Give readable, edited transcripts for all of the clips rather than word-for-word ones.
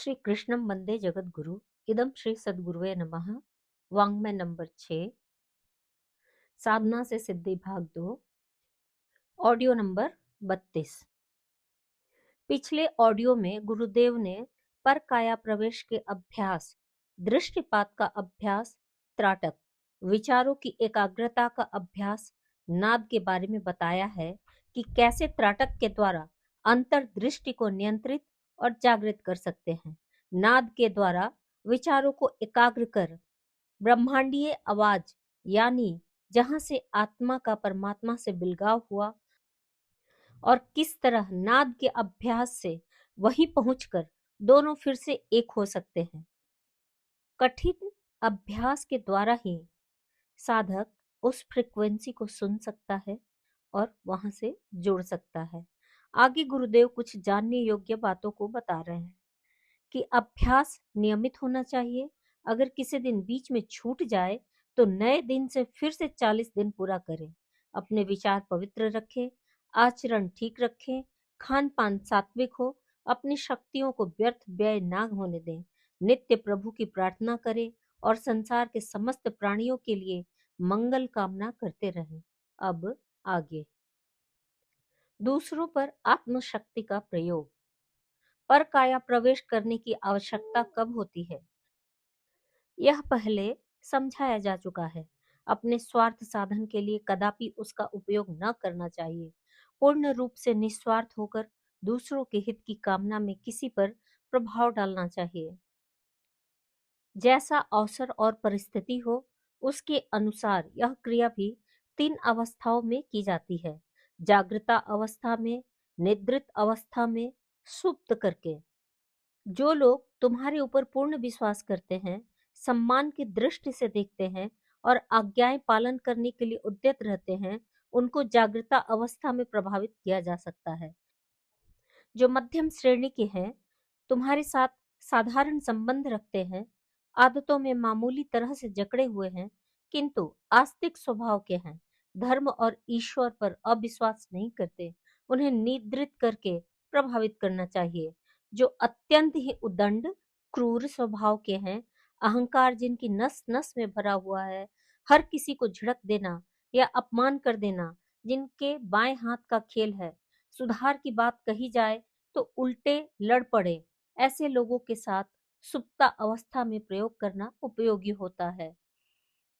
श्री कृष्णम वंदे जगत गुरु। इदम श्री सद्गुरुवे नमः। वांग्मय नंबर 6, साधना से सिद्धि भाग 2, ऑडियो नंबर 32। पिछले ऑडियो में गुरुदेव ने पर काया प्रवेश के अभ्यास, दृष्टिपात का अभ्यास, त्राटक, विचारों की एकाग्रता का अभ्यास, नाद के बारे में बताया है कि कैसे त्राटक के द्वारा अंतर्दृष्टि को नियंत्रित और जागृत कर सकते हैं। नाद के द्वारा विचारों को एकाग्र कर ब्रह्मांडीय आवाज यानी जहां से आत्मा का परमात्मा से बिलगाव हुआ और किस तरह नाद के अभ्यास से वहीं पहुंचकर दोनों फिर से एक हो सकते हैं। कठिन अभ्यास के द्वारा ही साधक उस फ्रीक्वेंसी को सुन सकता है और वहां से जुड़ सकता है। आगे गुरुदेव कुछ जानने योग्य बातों को बता रहे हैं कि अभ्यास नियमित होना चाहिए। अगर किसी दिन बीच में छूट जाए तो नए दिन से फिर से 40 दिन पूरा करें। अपने विचार पवित्र रखें, आचरण ठीक रखें, खान पान सात्विक हो, अपनी शक्तियों को व्यर्थ व्यय ना होने दें, नित्य प्रभु की प्रार्थना करें और संसार के समस्त प्राणियों के लिए मंगल कामना करते रहें। अब आगे दूसरों पर आत्मशक्ति का प्रयोग। पर काया प्रवेश करने की आवश्यकता कब होती है, यह पहले समझाया जा चुका है। अपने स्वार्थ साधन के लिए कदापि उसका उपयोग न करना चाहिए। पूर्ण रूप से निस्वार्थ होकर दूसरों के हित की कामना में किसी पर प्रभाव डालना चाहिए। जैसा अवसर और परिस्थिति हो उसके अनुसार यह क्रिया भी 3 अवस्थाओं में की जाती है: जागृता अवस्था में, निद्रित अवस्था में, सुप्त करके। जो लोग तुम्हारे ऊपर पूर्ण विश्वास करते हैं, सम्मान की दृष्टि से देखते हैं और आज्ञाएं पालन करने के लिए उद्यत रहते हैं, उनको जागृता अवस्था में प्रभावित किया जा सकता है। जो मध्यम श्रेणी के हैं, तुम्हारे साथ साधारण संबंध रखते हैं, आदतों में मामूली तरह से जकड़े हुए हैं, किंतु आस्तिक स्वभाव के हैं, धर्म और ईश्वर पर अविश्वास नहीं करते, उन्हें नियंत्रित करके प्रभावित करना चाहिए। जो अत्यंत ही उदंड, क्रूर स्वभाव के हैं, अहंकार जिनकी नस नस में भरा हुआ है, हर किसी को झिड़क देना या अपमान कर देना जिनके बाएं हाथ का खेल है, सुधार की बात कही जाए तो उल्टे लड़ पड़े, ऐसे लोगों के साथ सुप्ता अवस्था में प्रयोग करना उपयोगी होता है।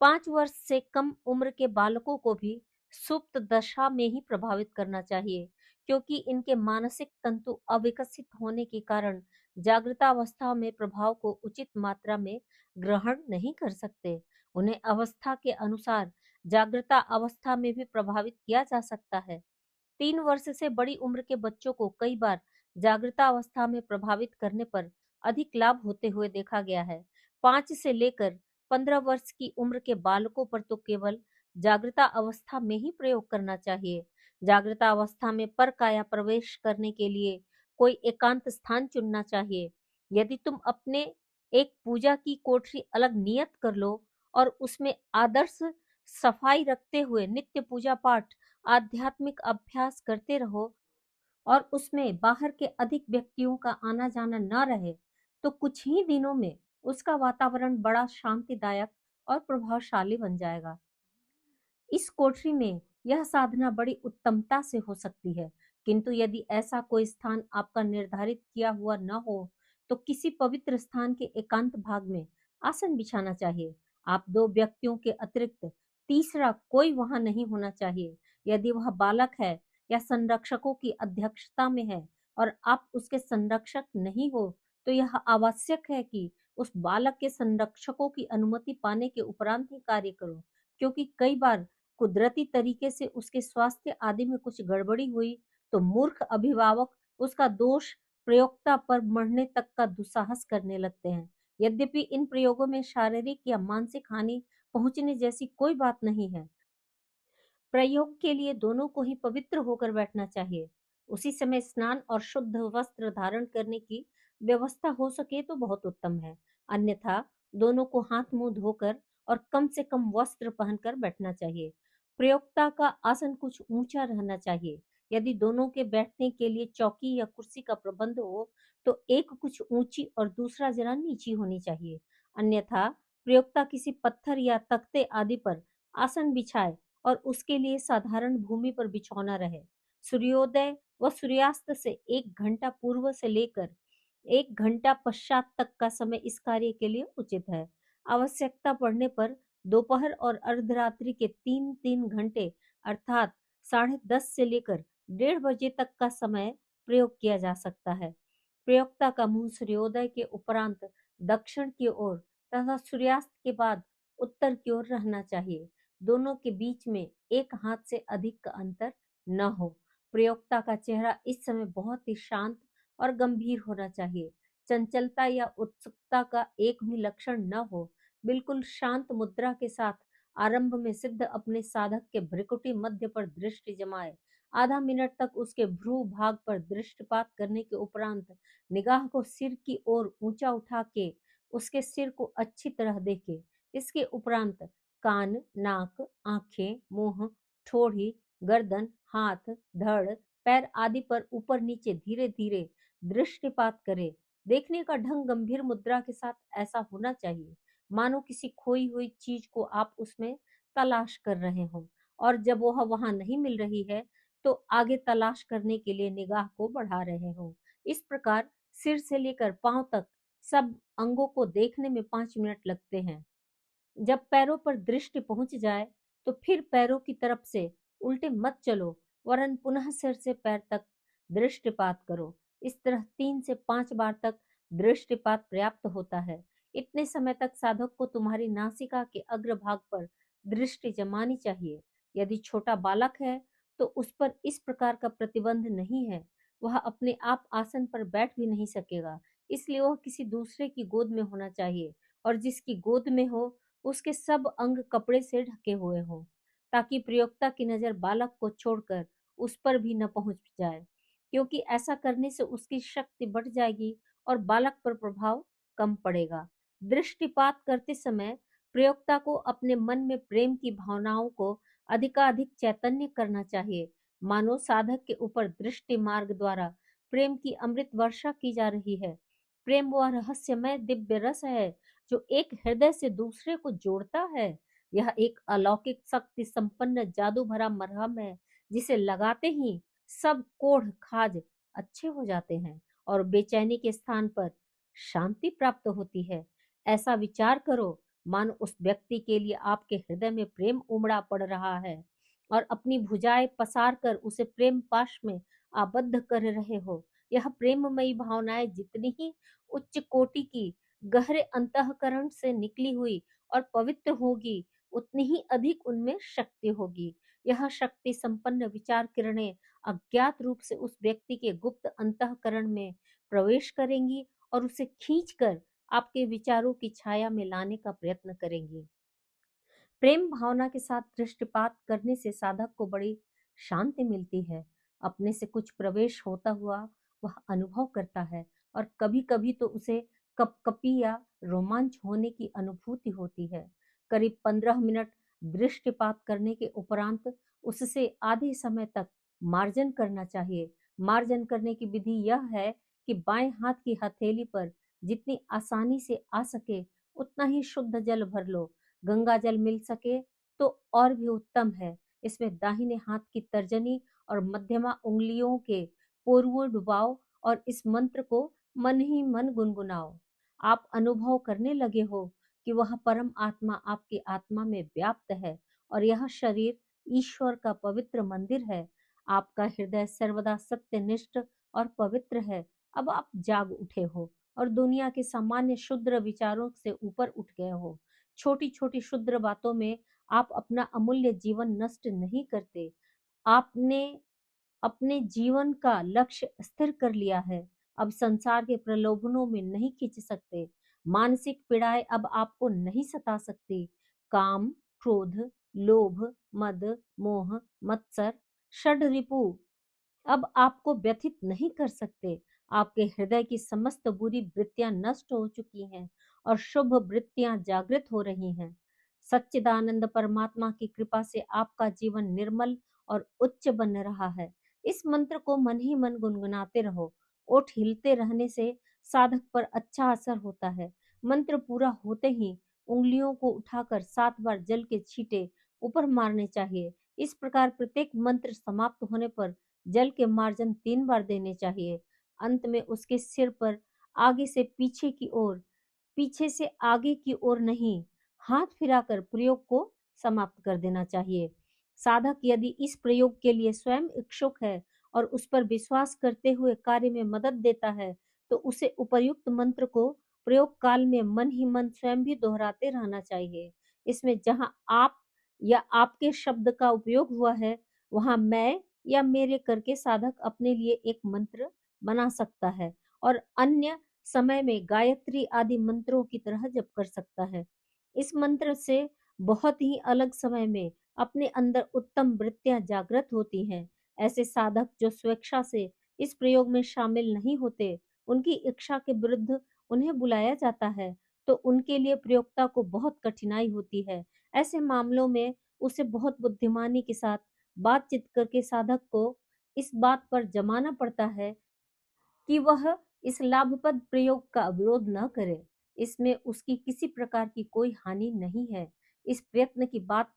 5 वर्ष से कम उम्र के बालकों को भी सुप्त दशा में ही प्रभावित करना चाहिए, क्योंकि इनके मानसिक तंतु अविकसित होने के कारण जागृतावस्था में प्रभाव को उचित मात्रा में ग्रहण नहीं कर सकते। उन्हें अवस्था के अनुसार जागृता अवस्था में भी प्रभावित किया जा सकता है। 3 वर्ष से बड़ी उम्र के बच्चों को कई बार जागृता अवस्था में प्रभावित करने पर अधिक लाभ होते हुए देखा गया है। 5 से लेकर 15 वर्ष की उम्र के बालकों पर तो केवल जागृता अवस्था में ही प्रयोग करना चाहिए। जागृता अवस्था में पर काया प्रवेश करने के लिए कोई एकांत स्थान चुनना चाहिए। यदि तुम अपने एक पूजा की कोठरी अलग नियत कर लो और उसमें आदर्श सफाई रखते हुए नित्य पूजा पाठ, आध्यात्मिक अभ्यास करते रहो और उसमें बाहर के अधिक व्यक्तियों का आना जाना न रहे, तो कुछ ही दिनों में उसका वातावरण बड़ा शांतिदायक और प्रभावशाली बन जाएगा। इस कोठरी में यह साधना बड़ी उत्तमता से हो सकती है, किंतु यदि ऐसा कोई स्थान आपका निर्धारित किया हुआ न हो, तो किसी पवित्र स्थान के एकांत भाग में आसन बिछाना चाहिए। आप 2 व्यक्तियों के अतिरिक्त तीसरा कोई वहां नहीं होना चाहिए। यदि वह बालक है या संरक्षकों की अध्यक्षता में है और आप उसके संरक्षक नहीं हो, तो यह आवश्यक है कि उस बालक के संरक्षकों की अनुमति पाने के उपरांत ही कार्य करो, क्योंकि कई बार कुदरती तरीके से उसके स्वास्थ्य आदि में कुछ गड़बड़ी हुई तो मूर्ख अभिभावक उसका दोष प्रयोक्ता पर मढ़ने तक का दुस्साहस करने लगते हैं। यद्यपि इन प्रयोगों में शारीरिक या मानसिक हानि पहुंचने जैसी कोई बात नहीं है। प्रयोग के लिए दोनों को ही पवित्र होकर बैठना चाहिए। उसी समय स्नान और शुद्ध वस्त्र धारण करने की व्यवस्था हो सके तो बहुत उत्तम है। अन्यथा दोनों को हाथ मुंह धोकर और कम से कम वस्त्र पहनकर बैठना चाहिए। प्रयोक्ता का आसन कुछ ऊंचा रहना चाहिए। यदि दोनों के बैठने के लिए चौकी या कुर्सी का प्रबंध हो, तो एक कुछ ऊंची और दूसरा जरा नीची होनी चाहिए। अन्यथा प्रयोक्ता किसी पत्थर या तख्ते आदि पर आसन बिछाए और उसके लिए साधारण भूमि पर बिछौना रहे। सूर्योदय व सूर्यास्त से 1 घंटा पूर्व से लेकर 1 घंटा पश्चात तक का समय इस कार्य के लिए उचित है। आवश्यकता पड़ने पर दोपहर और अर्धरात्रि के 3-3 घंटे अर्थात 10:30 से लेकर 1:30 बजे तक का समय प्रयोग किया जा सकता है। प्रयोक्ता का मुंह सूर्योदय के उपरांत दक्षिण की ओर तथा सूर्यास्त के बाद उत्तर की ओर रहना चाहिए। दोनों के बीच में 1 हाथ से अधिक का अंतर न हो। प्रयोक्ता का चेहरा इस समय बहुत ही शांत और गंभीर होना चाहिए। चंचलता या उत्सुकता का एक भी लक्षण न हो। बिल्कुल शांत मुद्रा के साथ आरंभ में सिद्ध अपने साधक के भ्रिकुटी मध्य पर दृष्टि जमाए। आधा मिनट तक उसके भ्रू भाग पर दृष्टिपात करने के उपरांत निगाह को सिर की ओर ऊंचा उठा के उसके सिर को अच्छी तरह देखे। इसके उपरांत कान, नाक, आंखें, मुंह, ठोड़ी, गर्दन, हाथ, धड़, पैर आदि पर ऊपर नीचे धीरे धीरे दृष्टिपात करे। देखने का ढंग गंभीर मुद्रा के साथ ऐसा होना चाहिए मानो किसी खोई हुई चीज को आप उसमें तलाश कर रहे हों, और जब वह वहां नहीं मिल रही है तो आगे तलाश करने के लिए निगाह को बढ़ा रहे हों। इस प्रकार सिर से लेकर पांव तक सब अंगों को देखने में 5 मिनट लगते हैं। जब पैरों पर दृष्टि पहुंच जाए तो फिर पैरों की तरफ से उल्टे मत चलो, वरन पुनः सिर से पैर तक दृष्टिपात करो। इस तरह 3 से 5 बार तक दृष्टिपात पर्याप्त होता है। इतने समय तक साधक को तुम्हारी नासिका के अग्रभाग पर दृष्टि जमानी चाहिए। यदि छोटा बालक है तो उस पर इस प्रकार का प्रतिबंध नहीं है। वह अपने आप आसन पर बैठ भी नहीं सकेगा, इसलिए वह किसी दूसरे की गोद में होना चाहिए, और जिसकी गोद में हो उसके सब अंग कपड़े से ढके हुए हों, ताकि प्रयोक्ता की नजर बालक को छोड़कर उस पर भी न पहुंच जाए, क्योंकि ऐसा करने से उसकी शक्ति बढ़ जाएगी और बालक पर प्रभाव कम पड़ेगा। दृष्टिपात करते समय प्रयोक्ता को अपने मन में प्रेम की भावनाओं को अधिकाधिक चैतन्य करना चाहिए, मानो साधक के ऊपर दृष्टि मार्ग द्वारा प्रेम की अमृत वर्षा की जा रही है। प्रेम वह रहस्यमय दिव्य रस है जो एक हृदय से दूसरे को जोड़ता है। यह एक अलौकिक शक्ति संपन्न जादू भरा मरहम है, जिसे लगाते ही सब कोढ़ खाज अच्छे हो जाते हैं और बेचैनी के स्थान पर शांति प्राप्त होती है। ऐसा विचार करो मानो उस व्यक्ति के लिए आपके हृदय में प्रेम उमड़ा पड़ रहा है और अपनी भुजाएं पसार कर उसे प्रेम पाश में आबद्ध कर रहे हो। यह प्रेममयी भावनाएं जितनी ही उच्च कोटि की गहरे अंतःकरण से निकली हुई और पवित्र होगी, उतनी ही अधिक उनमें शक्ति होगी। यह शक्ति संपन्न विचार किरणें अज्ञात रूप से उस व्यक्ति के गुप्त अंतःकरण में प्रवेश करेंगी और उसे खींचकर आपके विचारों की छाया में लाने का प्रयत्न करेंगी। प्रेम भावना के साथ दृष्टिपात करने से साधक को बड़ी शांति मिलती है। अपने से कुछ प्रवेश होता हुआ वह अनुभव करता है और कभी-कभी तो उसे कपकपी या रोमांच होने की अनुभूति होती है। करीब 15 मिनट दृष्टिपात करने के उपरांत उससे आधे समय तक मार्जन करना चाहिए। मार्जन करने की विधि यह है कि बाएं हाथ की हथेली पर जितनी आसानी से आ सके उतना ही शुद्ध जल भर लो। गंगा जल मिल सके तो और भी उत्तम है। इसमें दाहिने हाथ की तर्जनी और मध्यमा उंगलियों के पोरुओं डुबाओ और इस मंत्र को मन ही मन गुनगुनाओ। आप अनुभव करने लगे हो कि वह परम आत्मा आपकी आत्मा में व्याप्त है और यह शरीर ईश्वर का पवित्र मंदिर है। आपका हृदय सर्वदा सत्यनिष्ठ और पवित्र है। अब आप जाग उठे हो और दुनिया के सामान्य शुद्र विचारों से ऊपर उठ गए हो। छोटी छोटी क्षुद्र बातों में आप अपना अमूल्य जीवन नष्ट नहीं करते। आपने अपने जीवन का लक्ष्य स्थिर कर लिया है। अब संसार के प्रलोभनों में नहीं खींच सकते। मानसिक पीड़ाएं अब आपको नहीं सता सकती। काम, क्रोध, लोभ, मद, मोह, मत्सर, षड रिपु अब आपको व्यथित नहीं कर सकते। आपके हृदय की समस्त बुरी वृत्तियां नष्ट हो चुकी हैं और शुभ वृत्तियां जागृत हो रही हैं। सच्चिदानंद परमात्मा की कृपा से आपका जीवन निर्मल और उच्च बन रहा है। इस मंत्र को मन ही मन गुनगुनाते रहो। ओठ हिलते रहने से साधक पर अच्छा असर होता है। मंत्र पूरा होते ही उंगलियों को उठाकर 7 बार जल के छींटे ऊपर मारने चाहिए। इस प्रकार प्रत्येक मंत्र समाप्त होने पर जल के मार्जन 3 बार देने चाहिए। अंत में उसके सिर पर आगे से पीछे की ओर, पीछे से आगे की ओर नहीं, हाथ फिराकर प्रयोग को समाप्त कर देना चाहिए। साधक यदि इस प्रयोग के लिए स्वयं इच्छुक है और उस पर विश्वास करते हुए कार्य में मदद देता है, तो उसे उपर्युक्त मंत्र को प्रयोग काल में मन ही मन स्वयं भी दोहराते रहना चाहिए। इसमें जहाँ आप या आपके शब्द का उपयोग हुआ है, वहाँ मैं या मेरे करके साधक अपने लिए एक मंत्र बना सकता है और अन्य समय में गायत्री आदि मंत्रों की तरह जप कर सकता है। इस मंत्र से बहुत ही अलग समय में अपने अंदर उत्तम वृत्तियां जागृत होती हैं। ऐसे साधक जो स्वेच्छा से इस प्रयोग में शामिल नहीं होते, उनकी इच्छा के विरुद्ध उन्हें बुलाया जाता है, तो उनके लिए प्रयोक्ता को बहुत कठिनाई होती है। ऐसे मामलों में उसे बहुत बुद्धिमानी के साथ बातचीत करके साधक को इस बात पर जमाना पड़ता है कि वह इस लाभप्रद प्रयोग का विरोध न करे। इसमें उसकी किसी प्रकार की कोई हानि नहीं है। इस प्रयत्न की बात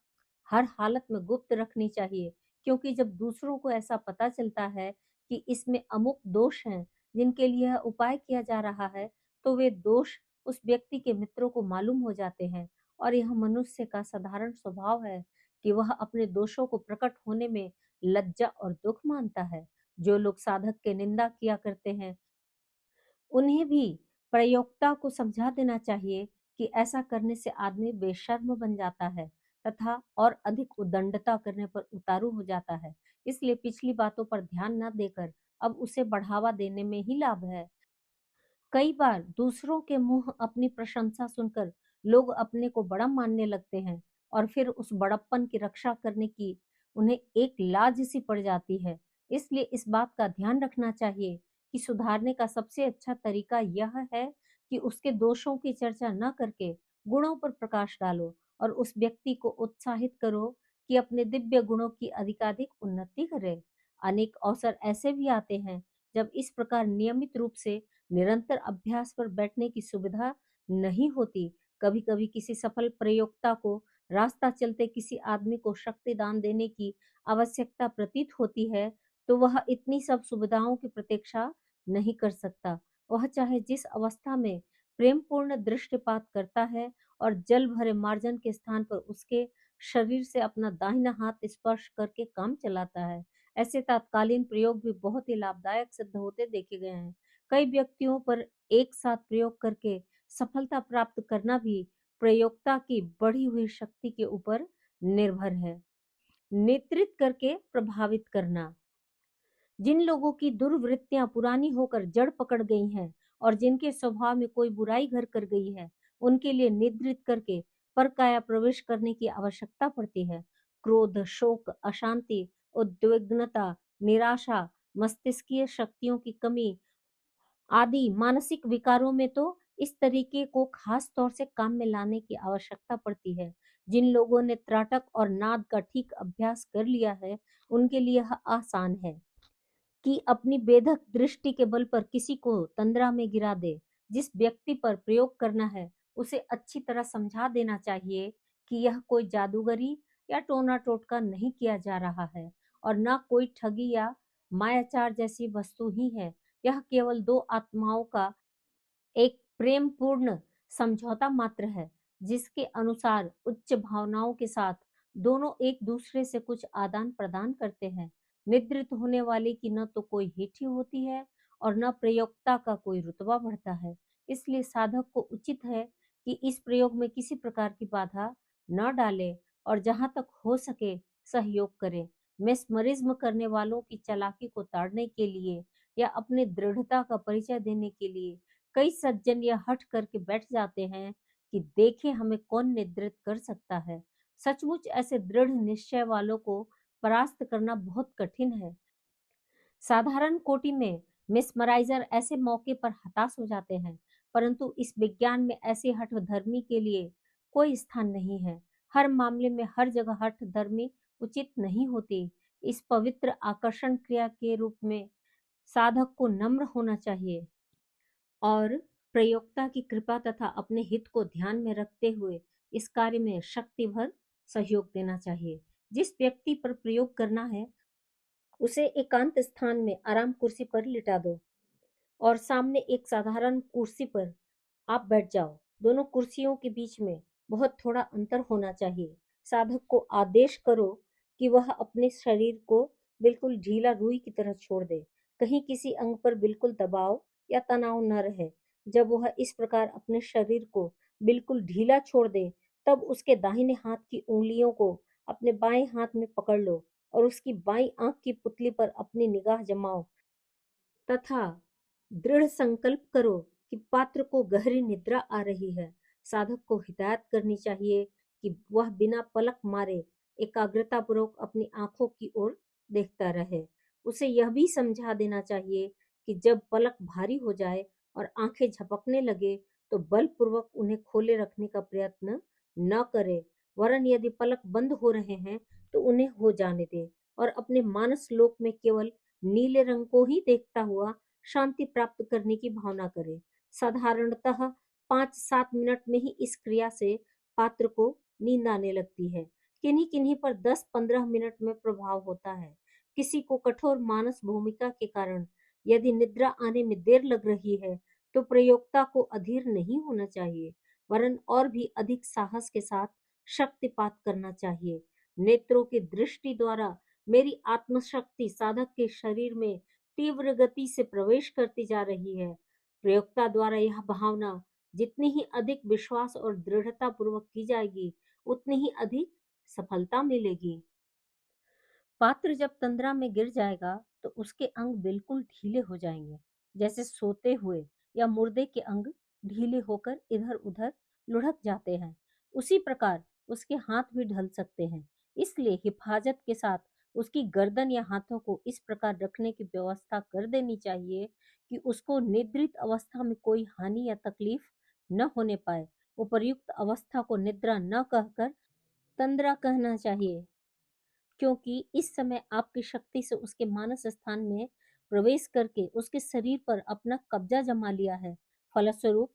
हर हालत में गुप्त रखनी चाहिए, क्योंकि जब दूसरों को ऐसा पता चलता है कि इसमें अमुक दोष हैं जिनके लिए यह उपाय किया जा रहा है, तो वे दोष उस व्यक्ति के मित्रों को मालूम हो जाते हैं और यह मनुष्य का साधारण स्वभाव है कि वह अपने दोषों को प्रकट होने में लज्जा और दुख मानता है। जो लोग साधक के निंदा किया करते हैं, उन्हें भी प्रयोक्ता को समझा देना चाहिए कि ऐसा करने से आदमी बेशर्म बन जाता है तथा और अधिक उद्दंडता करने पर उतारू हो जाता है। इसलिए पिछली बातों पर ध्यान न देकर अब उसे बढ़ावा देने में ही लाभ है। कई बार दूसरों के मुंह अपनी प्रशंसा सुनकर लोग अपने को बड़ा मानने लगते हैं और फिर उस बड़प्पन की रक्षा करने की उन्हें एक लाज सी पड़ जाती है। इसलिए इस बात का ध्यान रखना चाहिए कि सुधारने का सबसे अच्छा तरीका यह है कि उसके दोषों की चर्चा न करके गुणों पर प्रकाश डालो और उस व्यक्ति को उत्साहित करो कि अपने दिव्य गुणों की अधिकाधिक उन्नति करे। अनेक अवसर ऐसे भी आते हैं जब इस प्रकार नियमित रूप से निरंतर अभ्यास पर बैठने की सुविधा नहीं होती। कभी-कभी किसी सफल प्रयोक्ता को रास्ता चलते किसी आदमी को शक्ति दान देने की आवश्यकता प्रतीत होती है, तो वह इतनी सब सुविधाओं की प्रतीक्षा नहीं कर सकता। वह चाहे जिस अवस्था में प्रेमपूर्ण दृष्टिपात करता है और जल भरे मार्जन के स्थान पर उसके शरीर से अपना दाहिना हाथ स्पर्श करके काम चलाता है। ऐसे तात्कालीन प्रयोग भी बहुत ही लाभदायक सिद्ध होते देखे गए हैं। कई व्यक्तियों पर एक साथ प्रयोग करके सफलता प्राप्त करना भी प्रयोक्ता की बढ़ी हुई शक्ति के ऊपर निर्भर है। नेतृत्व करके प्रभावित करना। जिन लोगों की दुर्वृत्तियां पुरानी होकर जड़ पकड़ गई हैं और जिनके स्वभाव में कोई बुराई घर कर गई है, उनके लिए निद्रित करके परकाया प्रवेश करने की आवश्यकता पड़ती है। क्रोध, शोक, अशांति, उद्विग्नता, निराशा, मस्तिष्कीय शक्तियों की कमी आदि मानसिक विकारों में तो इस तरीके को खास तौर से काम में लाने की आवश्यकता पड़ती है। जिन लोगों ने त्राटक और नाद का ठीक अभ्यास कर लिया है, उनके लिए यह आसान है कि अपनी बेधक दृष्टि के बल पर किसी को तंद्रा में गिरा दे। जिस व्यक्ति पर प्रयोग करना है, उसे अच्छी तरह समझा देना चाहिए कि यह कोई जादूगरी या टोना टोटका नहीं किया जा रहा है और न कोई ठगी या मायाचार जैसी वस्तु ही है। यह केवल दो आत्माओं का एक प्रेमपूर्ण समझौता मात्र है, जिसके अनुसार उच्च भावनाओं के साथ दोनों एक दूसरे से कुछ आदान प्रदान करते हैं। निद्रित होने वाले की न तो कोई हिठी होती है और न प्रयोक्ता का कोई रुतबा बढ़ता है। इसलिए साधक को उचित है कि इस प्रयोग में किसी प्रकार की बाधा न डाले और जहाँ तक हो सके सहयोग करे। मेस्मरिज्म करने वालों की चालाकी को ताड़ने के लिए या अपनी दृढ़ता का परिचय देने के लिए कई सज्जन यह हठ करके बैठ जाते हैं कि देखें हमें कौन निद्रित कर सकता है। सचमुच ऐसे दृढ़ निश्चय वालों को परास्त करना बहुत कठिन है। साधारण कोटि में मिसमराइजर ऐसे मौके पर हताश हो जाते हैं, परंतु इस विज्ञान में ऐसे हठधर्मी के लिए कोई स्थान नहीं है। हर मामले में हर जगह हठधर्मी उचित नहीं होती। इस पवित्र आकर्षण क्रिया के रूप में साधक को नम्र होना चाहिए और प्रयोक्ता की कृपा तथा अपने हित को ध्यान में रखते हुए इस कार्य में शक्ति भर सहयोग देना चाहिए। जिस व्यक्ति पर प्रयोग करना है उसे एकांत स्थान में आराम कुर्सी पर लिटा दो और सामने एक साधारण कुर्सी पर आप बैठ जाओ। दोनों कुर्सियों के बीच में बहुत थोड़ा अंतर होना चाहिए। साधक को आदेश करो कि वह अपने शरीर को बिल्कुल ढीला रुई की तरह छोड़ दे। कहीं किसी अंग पर बिल्कुल दबाव या तनाव न रहे। जब वह इस प्रकार अपने शरीर को बिल्कुल ढीला छोड़ दे, तब उसके दाहिने हाथ की उंगलियों को अपने बाएं हाथ में पकड़ लो और उसकी बाईं आंख की पुतली पर अपनी निगाह जमाओ तथा दृढ़ संकल्प करो कि पात्र को गहरी निद्रा आ रही है। साधक को हिदायत करनी चाहिए कि वह बिना पलक मारे एकाग्रता पूर्वक अपनी आंखों की ओर देखता रहे। उसे यह भी समझा देना चाहिए कि जब पलक भारी हो जाए और आंखें झपकने लगे तो बलपूर्वक उन्हें खोले रखने का प्रयत्न न करे, वरन यदि पलक बंद हो रहे हैं तो उन्हें हो जाने दे और अपने मानस लोक में केवल नीले रंग को ही देखता हुआ शांति प्राप्त करने की भावना करे। साधारणतः 5-7 मिनट में ही इस क्रिया से पात्र को नींद आने लगती है। किन्हीं किन्हीं पर 10-15 मिनट में प्रभाव होता है। किसी को कठोर मानस भूमिका के कारण यदि निद्रा आने में देर लग रही है तो प्रयोक्ता को अधीर नहीं होना चाहिए, वरन और भी अधिक साहस के साथ शक्तिपात करना चाहिए। नेत्रों की दृष्टि द्वारा मेरी आत्मशक्ति साधक के शरीर में तीव्र गति से प्रवेश करती जा रही है। प्रयोक्ता द्वारा यह भावना जितनी ही अधिक विश्वास और दृढ़ता पूर्वक की जाएगी, उतनी ही अधिक सफलता मिलेगी। पात्र जब तंद्रा में गिर जाएगा तो उसके अंग बिल्कुल ढीले हो जाएंगे, जैसे सोते हुए या मुर्दे के अंग ढीले होकर इधर-उधर लुढ़क जाते हैं। उसी प्रकार उसके हाथ भी ढल सकते हैं। इसलिए हिफाजत के साथ उसकी गर्दन या हाथों को इस प्रकार रखने की व्यवस्था कर देनी चाहिए कि उसको निद्रित अवस्था में कोई हानि या तकलीफ न होने पाए। उपर्युक्त अवस्था को निद्रा न कहकर तंद्रा कहना चाहिए, क्योंकि इस समय आपकी शक्ति से उसके मानस स्थान में प्रवेश करके उसके शरीर पर अपना कब्जा जमा लिया है। फलस्वरूप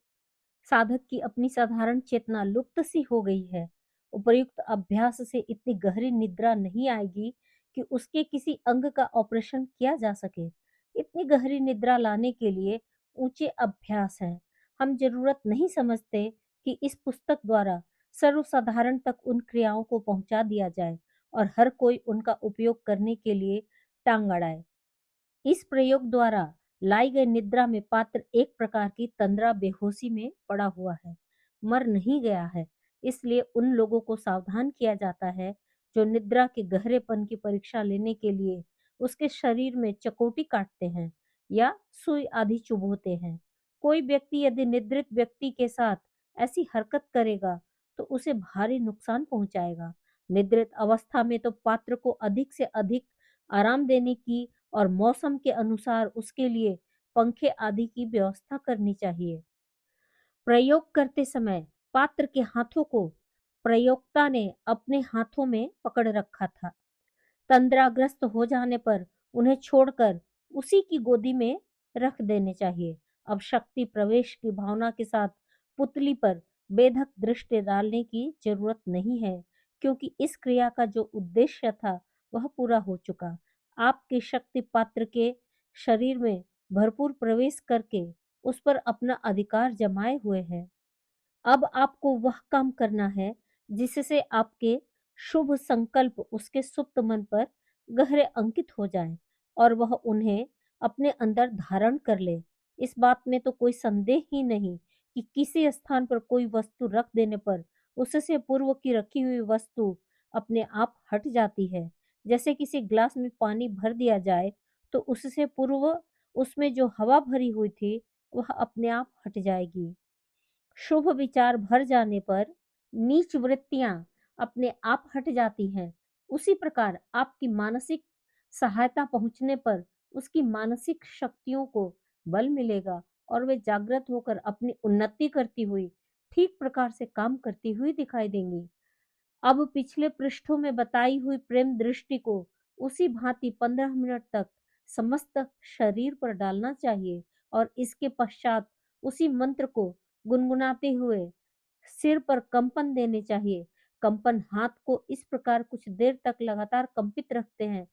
साधक की अपनी साधारण चेतना लुप्त सी हो गई है। उपर्युक्त अभ्यास से इतनी गहरी निद्रा नहीं आएगी कि उसके किसी अंग का ऑपरेशन किया जा सके। इतनी गहरी निद्रा लाने के लिए ऊंचे अभ्यास हैं। हम जरूरत नहीं समझते कि इस पुस्तक द्वारा सर्वसाधारण तक उन क्रियाओं को पहुंचा दिया जाए और हर कोई उनका उपयोग करने के लिए टांग अड़ाए। इस प्रयोग द्वारा लाई गई निद्रा में पात्र एक प्रकार की तंद्रा बेहोशी में पड़ा हुआ है, मर नहीं गया है। इसलिए उन लोगों को सावधान किया जाता है जो निद्रा के गहरेपन की परीक्षा लेने के लिए उसके शरीर में चकोटी काटते हैं या सुई आदि चुभोते हैं। कोई व्यक्ति यदि निद्रित व्यक्ति के साथ ऐसी हरकत करेगा तो उसे भारी नुकसान पहुंचाएगा। निद्रित अवस्था में तो पात्र को अधिक से अधिक आराम देने की और मौसम के अनुसार उसके लिए पंखे आदि की व्यवस्था करनी चाहिए। प्रयोग करते समय पात्र के हाथों को प्रयोक्ता ने अपने हाथों में पकड़ रखा था। तंद्राग्रस्त हो जाने पर उन्हें छोड़कर उसी की गोदी में रख देने चाहिए। अब शक्ति प्रवेश की भावना के साथ पुतली पर बेधक दृष्टि डालने की जरूरत नहीं है, क्योंकि इस क्रिया का जो उद्देश्य था वह पूरा हो चुका। आपके शक्ति पात्र के शरीर में भरपूर प्रवेश करके उस पर अपना अधिकार जमाए हुए है। अब आपको वह काम करना है जिससे आपके शुभ संकल्प उसके सुप्त मन पर गहरे अंकित हो जाएं और वह उन्हें अपने अंदर धारण कर ले। इस बात में तो कोई संदेह ही नहीं कि किसी स्थान पर कोई वस्तु रख देने पर उससे पूर्व की रखी हुई वस्तु अपने आप हट जाती है। जैसे किसी ग्लास में पानी भर दिया जाए तो उससे पूर्व उसमें जो हवा भरी हुई थी वह अपने आप हट जाएगी। शुभ विचार भर जाने पर नीच वृत्तियां अपने आप हट जाती हैं। उसी प्रकार आपकी मानसिक सहायता पहुंचने पर उसकी मानसिक शक्तियों को बल मिलेगा और वे जागृत होकर अपनी उन्नति करती हुई ठीक प्रकार से काम करती हुई दिखाई देंगी। अब पिछले पृष्ठों में बताई हुई प्रेम दृष्टि को उसी भांति 15 मिनट तक समस्त शरीर पर डालना चाहिए और इसके पश्चात उसी मंत्र को गुनगुनाते हुए सिर पर कंपन देने चाहिए। कंपन हाथ को इस प्रकार कुछ देर तक लगातार कंपित रखते हैं,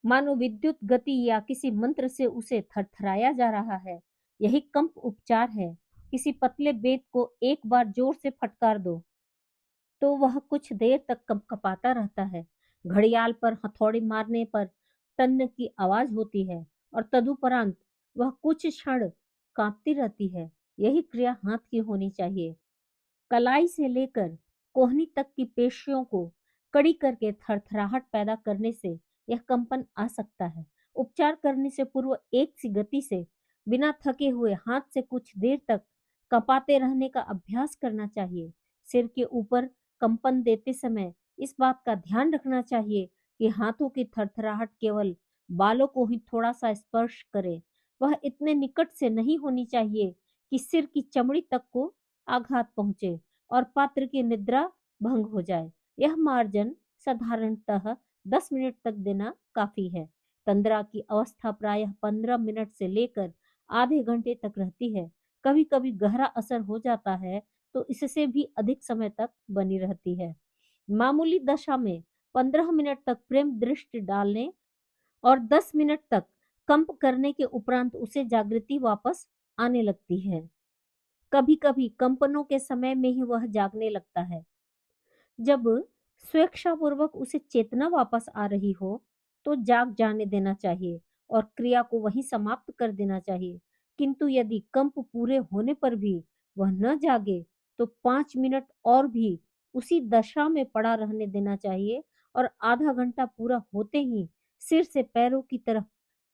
मानो विद्युत गति या किसी मंत्र से उसे थरथराया जा रहा है। यही कंप उपचार है। किसी पतले बेत को एक बार जोर से फटकार दो, तो वह कुछ देर तक कंपकपाता रहता है। घड़ियाल पर हथौड़ी मारने पर टन की आवाज होती है और तदुपरांत वह कुछ क्षण कांपती रहती है। यही क्रिया हाथ की होनी चाहिए। कलाई से लेकर कोहनी तक की पेशियों को कड़ी करके थरथराहट पैदा करने से यह कंपन आ सकता है। उपचार करने से पूर्व एक सी गति से बिना थके हुए हाथ से कुछ देर तक कपाते रहने का अभ्यास करना चाहिए। सिर के ऊपर कंपन देते समय इस बात का ध्यान रखना चाहिए कि हाथों की थरथराहट केवल बालों को ही थोड़ा सा स्पर्श करे। वह इतने निकट से नहीं होनी चाहिए कि सिर की चमड़ी तक को आघात पहुंचे और पात्र की निद्रा भंग हो जाए। यह मार्जन साधारणतः 10 मिनट तक देना काफी है। तंद्रा की अवस्था प्रायः 15 मिनट से लेकर आधे घंटे तक रहती है। कभी कभी गहरा असर हो जाता है तो इससे भी अधिक समय तक बनी रहती है। मामूली दशा में 15 मिनट तक प्रेम दृष्टि डालने और 10 मिनट तक कंप करने के उपरांत उसे जागृति वापस आने लगती है। कभी-कभी कंपनों के समय में ही वह जागने लगता है। जब स्वेच्छापूर्वक उसे चेतना वापस आ रही हो, तो जाग जाने देना चाहिए और क्रिया को वहीं समाप्त कर देना चाहिए। किंतु यदि कंप पूरे होने पर भी वह न जागे, तो 5 मिनट और भी उसी दशा में पड़ा रहने देना चाहिए और आधा घंटा पूरा होते ही सिर से पैरों की तरफ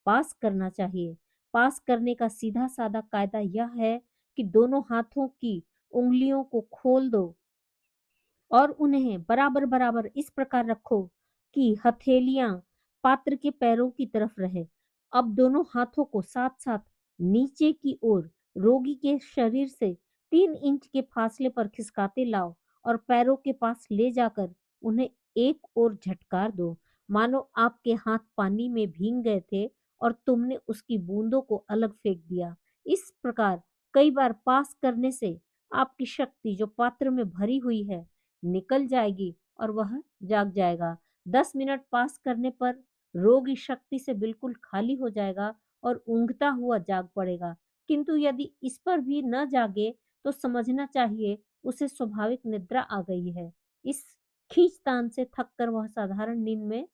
पास करना चाहिए। पास करने का सीधा-साधा कायदा यह है कि दोनों हाथों की उंगलियों को खोल दो और उन्हें बराबर-बराबर इस प्रकार रखो कि हथेलियां पात्र के पैरों की तरफ रहे। अब दोनों हाथों को साथ-साथ नीचे की ओर रोगी के शरीर से 3 इंच के फासले पर खिसकाते लाओ और पैरों के पास ले जाकर उन्हें एक ओर झटकार दो, मानो आपके हाथ पानी में भीग गए थे और तुमने उसकी बूंदों को अलग फेंक दिया। इस प्रकार कई बार पास करने से आपकी शक्ति जो पात्र में भरी हुई है निकल जाएगी और वह जाग जाएगा। 10 मिनट पास करने पर रोगी शक्ति से बिल्कुल खाली हो जाएगा और ऊँघता हुआ जाग पड़ेगा। किंतु यदि इस पर भी न जागे तो समझना चाहिए उसे स्वाभाविक निद्रा आ गई है। इस खींचतान से थककर वह साधारण नींद में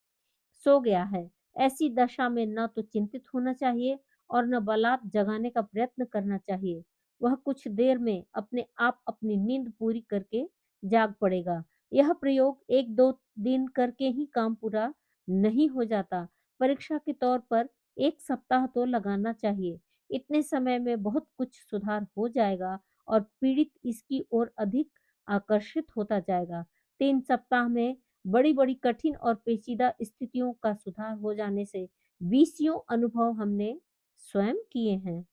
सो गया है। ऐसी दशा में न तो चिंतित होना चाहिए और न बलात् जगाने का प्रयत्न करना चाहिए। वह कुछ देर में अपने आप अपनी नींद पूरी करके जाग पड़ेगा। यह प्रयोग 1-2 दिन करके ही काम पूरा नहीं हो जाता। परीक्षा के तौर पर 1 सप्ताह तो लगाना चाहिए। इतने समय में बहुत कुछ सुधार हो जाएगा और पीड़ित इसकी ओर अधिक आकर्षित होता जाएगा। 3 सप्ताह में बड़ी-बड़ी कठिन और पेचीदा स्थितियों का सुधार हो जाने से 20 अनुभव हमने स्वयं किए हैं।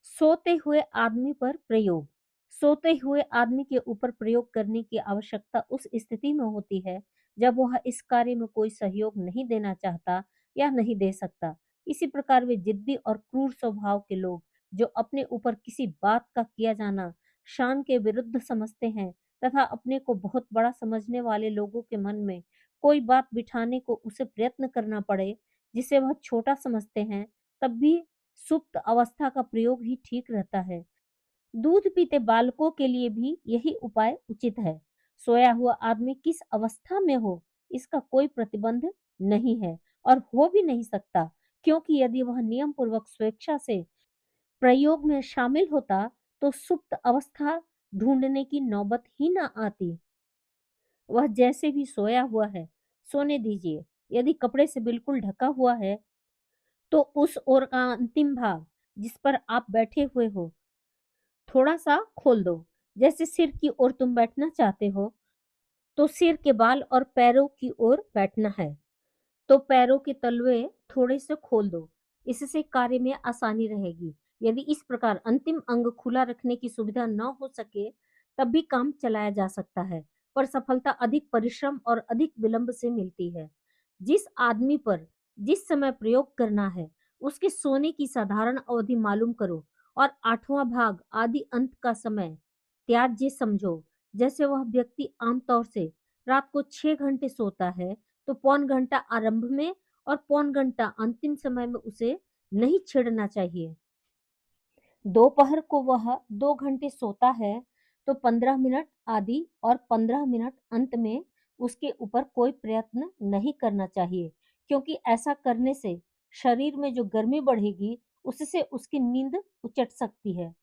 सोते हुए आदमी पर प्रयोग। सोते हुए आदमी के ऊपर प्रयोग करने की आवश्यकता उस स्थिति में होती है जब वह इस कार्य में कोई सहयोग नहीं देना चाहता या नहीं दे सकता। इसी प्रकार वे जिद्दी और क्रूर स्वभाव के लोग जो अपने ऊपर किसी बात का किया जाना शान के विरुद्ध समझते हैं तथा अपने को बहुत बड़ा समझने वाले लोगों के मन में कोई बात बिठाने को उसे प्रयत्न करना पड़े जिसे वह छोटा समझते हैं, तब भी सुप्त अवस्था का प्रयोग ही ठीक रहता है। दूध पीते बालकों के लिए भी यही उपाय उचित है। सोया हुआ आदमी किस अवस्था में हो, इसका कोई प्रतिबंध नहीं है और हो भी नहीं सकता, क्योंकि यदि वह नियम पूर्वक स्वेच्छा से प्रयोग में शामिल होता, तो सुप्त अवस्था ढूंढने की नौबत ही न आती। वह जैसे भी सोया हुआ है, सोने दीजिए। यदि कपड़े से बिल्कुल ढका हुआ है, तो उस ओर का अंतिम भाग जिस पर आप बैठे हुए हो, थोड़ा-सा खोल दो। जैसे सिर की ओर तुम बैठना चाहते हो, तो सिर के बाल और पैरों की ओर बैठना है, तो पैरों के तलवे थोड़े से खोल दो। इससे कार्य में आसानी रहेगी। यदि इस प्रकार अंतिम अंग खुला रखने की सुविधा न हो सके, तब भी काम चलाया जा सकता है, पर सफलता अधिक परिश्रम और अधिक विलंब से मिलती है। जिस आदमी पर जिस समय प्रयोग करना है, उसके सोने की साधारण अवधि मालूम करो और 8वां भाग आदि अंत का समय त्याज्य समझो। जैसे वह व्यक्ति आमतौर से रात को 6 घंटे सोता है, तो पौन घंटा आरंभ में और पौन घंटा अंतिम समय में उसे नहीं छेड़ना चाहिए। दोपहर को वह 2 घंटे सोता है, तो 15 मिनट आदि और 15 मिनट अंत में उसके ऊपर कोई प्रयत्न नहीं करना चाहिए, क्योंकि ऐसा करने से शरीर में जो गर्मी बढ़ेगी, उससे उसकी नींद उचट सकती है।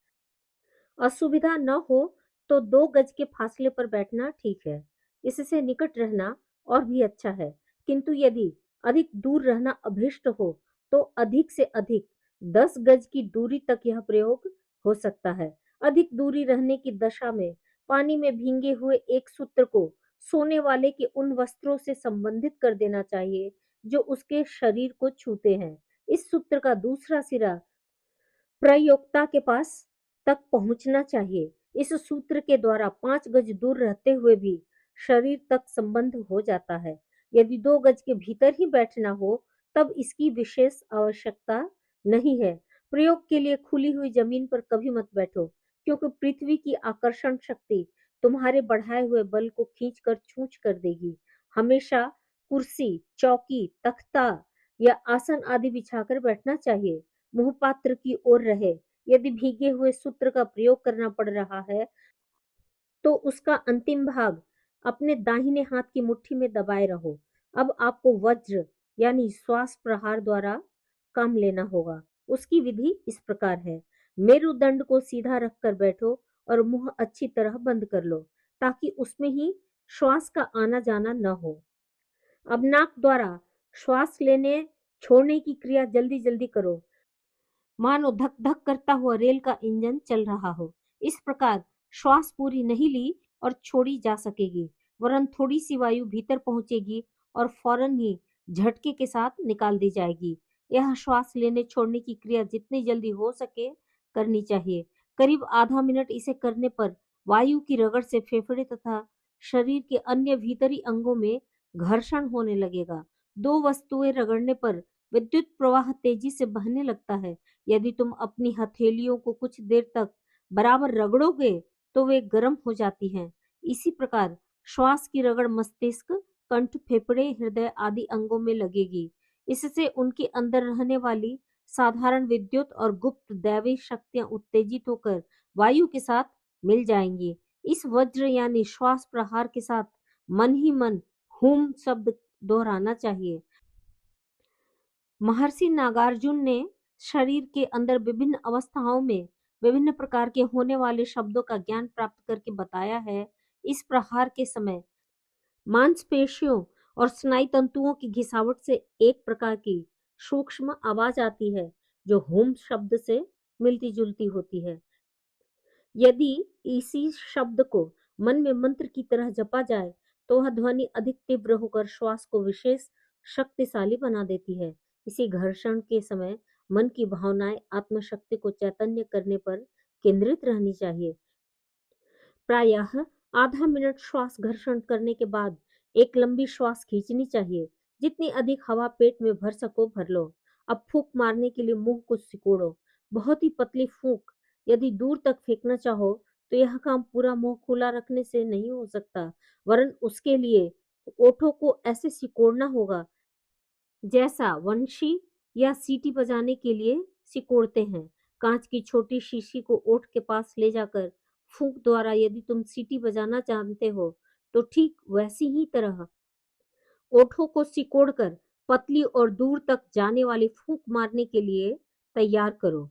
असुविधा न हो तो 2 गज के फासले पर बैठना ठीक है। इससे निकट रहना और भी अच्छा है, किंतु यदि अधिक दूर रहना अभीष्ट हो, तो अधिक से अधिक 10 गज की दूरी तक यह प्रयोग हो सकता है। अधिक दूरी रहने की दशा में पानी में भींगे हुए एक सूत्र को सोने वाले के उन वस्त्रों से संबंधित कर देना चाहिए, जो उसके शरीर को छूते हैं। इस सूत्र का दूसरा सिरा प्रयोक्ता के पास तक पहुंचना चाहिए। इस सूत्र के द्वारा 5 गज दूर रहते हुए भी शरीर तक संबंध हो जाता है। यदि 2 गज के भीतर ही बैठना हो, तब इसकी विशेष आवश्यकता नहीं है। प्रयोग के लिए खुली हुई जमीन पर कभी मत बैठो, क्योंकि पृथ्वी की आकर्षण शक्ति तुम्हारे बढ़ाए हुए बल को खींचकर छूछ कर देगी। हमेशा कुर्सी, चौकी, तख्ता या आसन आदि बिछाकर बैठना चाहिए। मुहपात्र की ओर रहे। यदि भीगे हुए सूत्र का प्रयोग करना पड़ रहा है, तो उसका अंतिम भाग अपने दाहिने हाथ की मुट्ठी में दबाए रहो। अब आपको वज्र यानी श्वास प्रहार द्वारा काम लेना होगा। उसकी विधि इस प्रकार है। मेरुदंड को सीधा रखकर बैठो और मुंह अच्छी तरह बंद कर लो, ताकि उसमें ही श्वास का आना जाना न हो। अब नाक द्वारा श्वास लेने छोड़ने की क्रिया जल्दी जल्दी करो, मानो धक धक करता हुआ रेल का इंजन चल रहा हो। इस प्रकार श्वास पूरी नहीं ली और छोड़ी जा सकेगी, वरन थोड़ी सी वायु भीतर पहुंचेगी और फौरन ही झटके के साथ निकाल दी जाएगी। यह श्वास लेने छोड़ने की क्रिया जितनी जल्दी हो सके करनी चाहिए। करीब आधा मिनट इसे करने पर वायु की रगड़ से फेफड़े तथा शरीर के अन्य भीतरी अंगों में घर्षण होने लगेगा। दो वस्तुएं रगड़ने पर विद्युत प्रवाह तेजी से बहने लगता है। यदि तुम अपनी हथेलियों को कुछ देर तक बराबर रगड़ोगे, तो वे गर्म हो जाती हैं। इसी प्रकार श्वास की रगड़ मस्तिष्क, कंठ, फेफड़े, हृदय आदि अंगों में लगेगी। इससे उनके अंदर रहने वाली साधारण विद्युत और गुप्त दैवी शक्तियां उत्तेजित होकर वायु के साथ मिल जाएंगी। इस वज्र यानी श्वास प्रहार के साथ मन ही मन हुम शब्द दोहराना चाहिए। महर्षि नागार्जुन ने शरीर के अंदर विभिन्न अवस्थाओं में विभिन्न प्रकार के होने वाले शब्दों का ज्ञान प्राप्त करके बताया है। इस प्रहार के समय मांसपेशियों और स्नायु तंतुओं की घिसावट से एक प्रकार की सूक्ष्म आवाज आती है, जो हुम शब्द से मिलती जुलती होती है। यदि इसी शब्द को मन में मंत्र की तरह जपा जाए, तो वह ध्वनि अधिक तीव्र होकर श्वास को विशेष शक्तिशाली बना देती है। इसी घर्षण के समय मन की भावनाएं आत्मशक्ति को चैतन्य करने पर केंद्रित रहनी चाहिए। प्रायः आधा मिनट श्वास घर्षण करने के बाद एक लंबी श्वास खींचनी चाहिए। जितनी अधिक हवा पेट में भर सको भर लो। अब फूंक मारने के लिए मुंह को सिकोड़ो। बहुत ही पतली फूंक यदि दूर तक फेंकना चाहो, तो यह काम पूरा मुंह खुला रखने से नहीं हो सकता, वरन उसके लिए ओठों को ऐसे सिकोड़ना होगा जैसा वंशी या सीटी बजाने के लिए सिकोड़ते हैं। कांच की छोटी शीशी को ओठ के पास ले जाकर फूंक द्वारा यदि तुम सीटी बजाना जानते हो, तो ठीक वैसी ही तरह ओठों को सिकोड़कर पतली और दूर तक जाने वाली फूंक मारने के लिए तैयार करो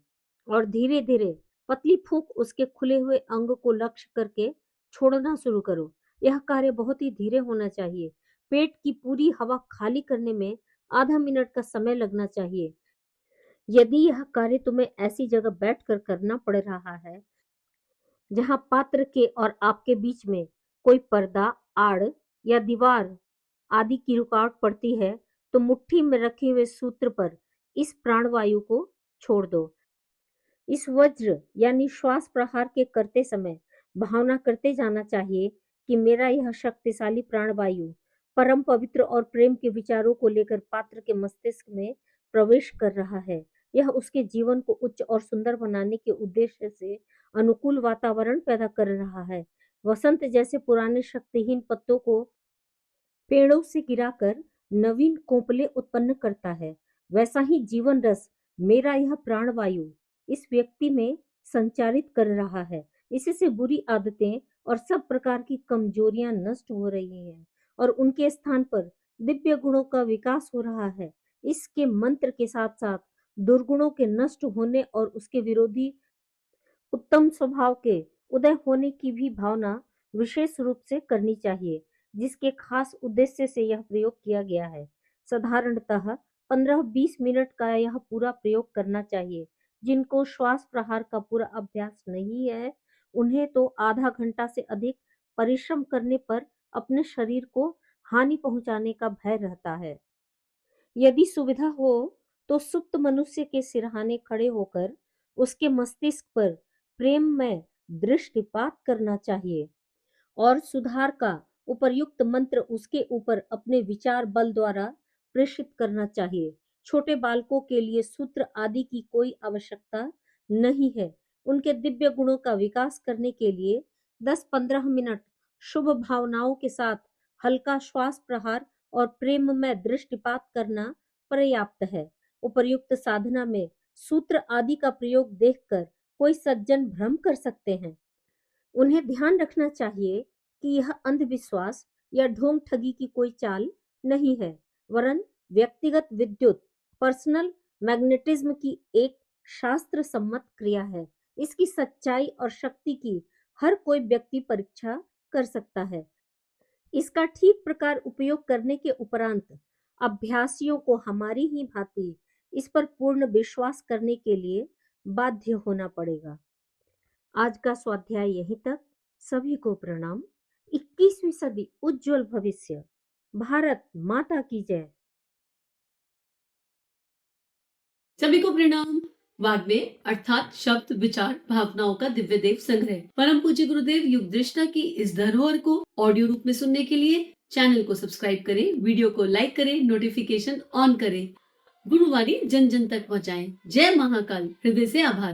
और धीरे धीरे पतली फूंक उसके खुले हुए अंग को लक्ष्य करके छोड़ना शुरू करो। यह कार्य बहुत ही धीरे होना चाहिए। पेट की पूरी हवा खाली करने में आधा मिनट का समय लगना चाहिए। यदि यह कार्य तुम्हें ऐसी जगह बैठकर करना पड़ रहा है जहां पात्र के और आपके बीच में कोई पर्दा, आड़ या दीवार आदि की रुकावट पड़ती है, तो मुट्ठी में रखे हुए सूत्र पर इस प्राणवायु को छोड़ दो। इस वज्र यानी श्वास प्रहार के करते समय भावना करते जाना चाहिए कि मेरा यह शक्तिशाली प्राणवायु परम पवित्र और प्रेम के विचारों को लेकर पात्र के मस्तिष्क में प्रवेश कर रहा है। यह उसके जीवन को उच्च और सुंदर बनाने के उद्देश्य से अनुकूल वातावरण पैदा कर रहा है। वसंत जैसे पुराने शक्तिहीन पत्तों को पेड़ों से गिराकर नवीन कोपले उत्पन्न करता है, वैसा ही जीवन रस मेरा यह प्राणवायु इस व्यक्ति में संचारित कर रहा है। इससे बुरी आदतें और सब प्रकार की कमजोरियां नष्ट हो रही हैं और उनके स्थान पर दिव्य गुणों का विकास हो रहा है। इसके मंत्र के साथ साथ दुर्गुणों के नष्ट होने और उसके विरोधी उत्तम स्वभाव के उदय होने की भी भावना विशेष रूप से करनी चाहिए, जिसके खास उद्देश्य से यह प्रयोग किया गया है। साधारणतः 15-20 मिनट का यह पूरा प्रयोग करना चाहिए। जिनको श्वास प्रहार का पूरा अभ्यास नहीं है, उन्हें तो आधा घंटा से अधिक परिश्रम करने पर अपने शरीर को हानि पहुंचाने का भय रहता है। यदि सुविधा हो तो सुप्त मनुष्य के सिरहाने खड़े होकर उसके मस्तिष्क पर प्रेम में दृष्टिपात करना चाहिए और सुधार का उपर्युक्त मंत्र उसके ऊपर अपने विचार बल द्वारा प्रेषित करना चाहिए। छोटे बालकों के लिए सूत्र आदि की कोई आवश्यकता नहीं है। उनके दिव्य गुणों का विकास करने के लिए 10-15 मिनट शुभ भावनाओं के साथ हल्का श्वास प्रहार और प्रेम में दृष्टिपात करना पर्याप्त है। उपर्युक्त साधना में सूत्र आदि का प्रयोग देखकर कोई सज्जन भ्रम कर सकते हैं। उन्हें ध्यान रखना चाहिए कि यह अंधविश्वास या ढोंग ठगी की कोई चाल नहीं है, वरन व्यक्तिगत विद्युत पर्सनल मैग्नेटिज्म की एक शास्त्र सम्मत क्रिया है। इसकी सच्चाई और शक्ति की हर कोई व्यक्ति परीक्षा कर सकता है। इसका ठीक प्रकार उपयोग करने के उपरांत अभ्यासियों को हमारी ही भांति इस पर पूर्ण विश्वास करने के लिए बाध्य होना पड़ेगा। आज का स्वाध्याय यहीं तक। सभी को प्रणाम। 21वीं सदी उज्जवल भविष्य। भारत माता की जय। सभी को प्रणाम। वाग्देव अर्थात शब्द विचार भावनाओं का दिव्य देव संग्रह परम पूज्य गुरुदेव युग दृष्टा की इस धरोहर को ऑडियो रूप में सुनने के लिए चैनल को सब्सक्राइब करें, वीडियो को लाइक करें, नोटिफिकेशन ऑन करें, गुरुवाणी जन जन तक पहुँचाएं। जय महाकाल। हृदय से आभार।